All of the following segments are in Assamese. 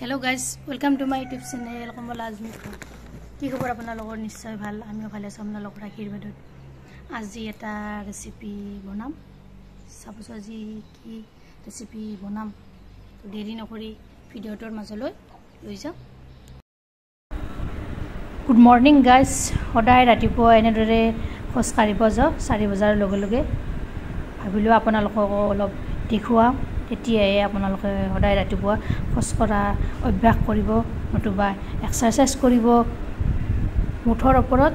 Hello guys, welcome to my YouTube channel. Komal Azmi kho. Ki khobor apnalogor nischoy bhal. Amio bhale aছো apnalogor akhirbadet. Aji eta recipe bonam. Saboso aji ki recipe bonam. To deri nokori video tor majoloi loi ja. Good morning guys. Hodai ratipo enedore khoskaribo ja 4 bajar loge loge. Bhabilu apnalogor olop dekhua এতিয়াই আপোনালোকে সদায় ৰাতিপুৱা খোজকঢ়া অভ্যাস কৰিব নতুবা এক্সাৰসাইজ কৰিব মুঠৰ ওপৰত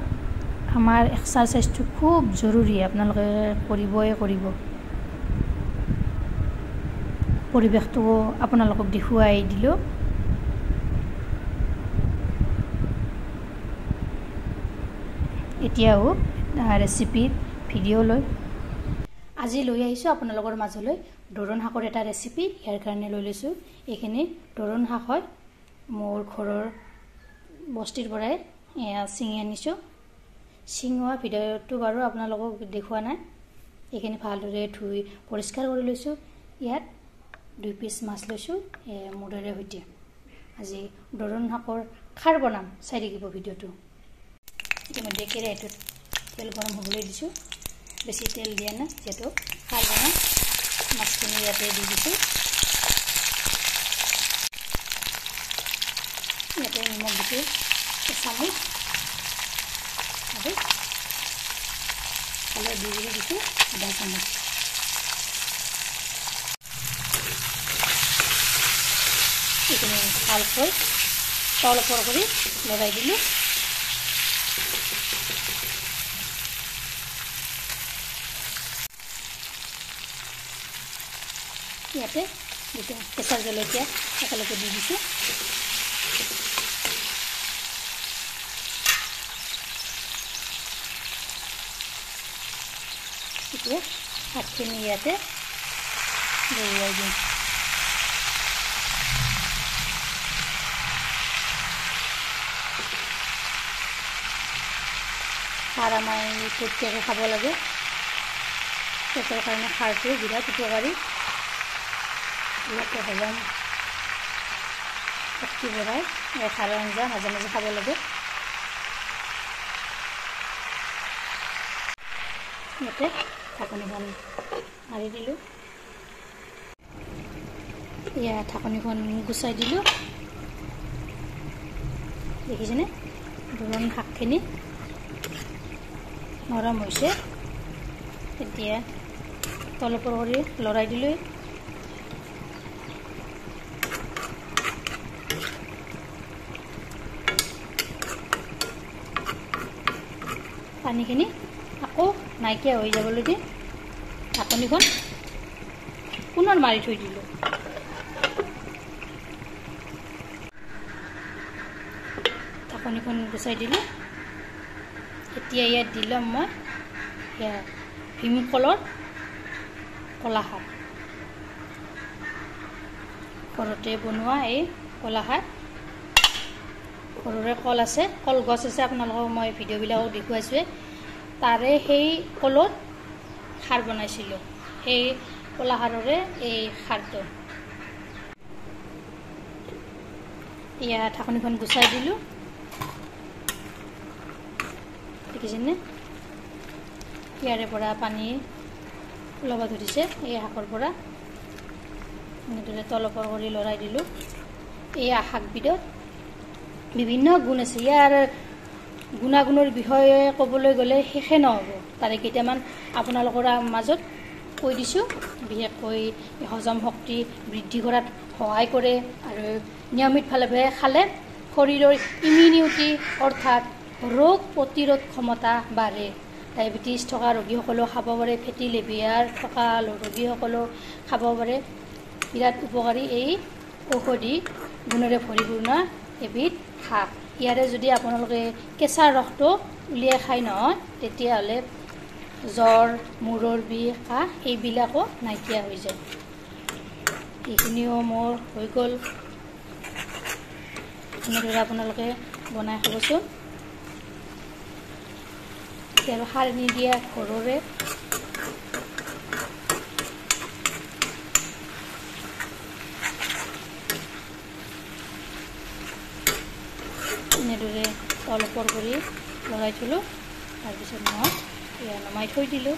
আমাৰ এক্সাৰসাইজটো খুব জৰুৰী আপোনালোকে কৰিব পৰিবেশটো আপোনালোকক দেখুৱাই দিলো এতিয়াও ৰেচিপি ভিডিও লৈ আজি লৈ আহিছো আপোনালোকৰ মাজলৈ দৰন শাকৰ এটা ৰেচিপি ইয়াৰ কাৰণে লৈ লৈছো এখিনি দৰন শাক হয় মোৰ ঘৰৰ বস্তিৰ পৰাই এয়া চিঙি আনিছো চিঙোৱা ভিডিওটো বাৰু আপোনালোকক দেখুৱা নাই এখিনি ভালদৰে ধুই পৰিষ্কাৰ কৰি লৈছো ইয়াত 2 পিস মাছ লৈছো মুডৰে হৈতে আজি দৰন শাকৰ খাৰ বনাম চাই দেখিব ভিডিওটো ইতিমধ্যে কেৰাহীটোত তেল গৰম হ'বলৈ দিছো বেছি তেল দিয়া না যেটো খাৰ বনাম মাছখিনি ইয়াতে দি দিছো ইয়াতে নিমখ দিছো চামুচ আৰু হালধি দিছো আধা চামুচ এইখিনি ভালকৈ তল ওপৰ কৰি লৰাই দিলো ইয়াতে দুটা কেঁচা জলকীয়া একেলগে দি দিছো এতিয়া শাকখিনি ইয়াতে লৰাই দিম খাৰ আমাৰ প্ৰত্যেকে খাব লাগে পেটৰ কাৰণে খাৰটো বিৰাট উপকাৰী ইয়াতে হজম শক্তি বঢ়ায় খাৰ আঞ্জা মাজে মাজে খাব লাগে ইয়াতে ঢাকনিখন মাৰি দিলো ইয়া ঢাকনিখন গুচাই দিলো দেখিছেনে দৰন শাকখিনি নৰম হৈছে এতিয়া তল ওপৰ কৰি লৰাই দিলো পানীখিনি আকৌ নাইকিয়া হৈ যাবলৈ দি ঢাকনিখন পুনৰ মাৰি থৈ দিলো ঢাকনিখন গুচাই দিলো এতিয়া ইয়াত দিলাম মই ভীমকলৰ কলা শাক ঘৰতে বনোৱা এই কলা শাক ঘৰৰে কল আছে কলগছ আছে আপোনালোকক মই ভিডিওবিলাকো দেখুৱাইছো তাৰে সেই কলত খাৰ বনাইছিলো সেই কলা খাৰৰে এই খাৰটো ইয়া ঢাকনিখন গুচাই দিলো দেখিছেনে ইয়াৰে পৰা পানী ওলাব ধৰিছে এই শাকৰ পৰা এনেদৰে তল ওপৰ কৰি লৰাই দিলো এই শাকবিধত বিভিন্ন গুণ আছে ইয়াৰ গুণাগুণৰ বিষয়ে ক'বলৈ গ'লে শেষে নহ'ব তাৰে কেইটামান আপোনালোকৰ মাজত কৈ দিছো বিশেষকৈ হজম শক্তি বৃদ্ধি কৰাত সহায় কৰে আৰু নিয়মিতভাৱে খালে শৰীৰৰ ইমিউনিটি অৰ্থাৎ ৰোগ প্ৰতিৰোধ ক্ষমতা বাঢ়ে ডায়েবেটিছ থকা ৰোগীসকলেও খাব পাৰে ফেটি লিভাৰ থকা ৰোগীসকলেও খাব পাৰে বিৰাট উপকাৰী এই ঔষধি গুণেৰে ভৰিপূৰ্ণ এবিধ শাক ইয়াৰে যদি আপোনালোকে কেঁচা ৰসটো উলিয়াই খাই নহয় তেতিয়াহ'লে জ্বৰ মূৰৰ বিষ কাহ এইবিলাকো নাইকিয়া হৈ যায় এইখিনিও মোৰ হৈ গ'ল এনেদৰে আপোনালোকে বনাই খাবচোন এতিয়া সাৰ নিদিয়া ঘৰৰে এনেদৰে তল ওপৰ কৰি লৰাই থলোঁ। তাৰপিছত মই এয়া নমাই থৈ দিলোঁ।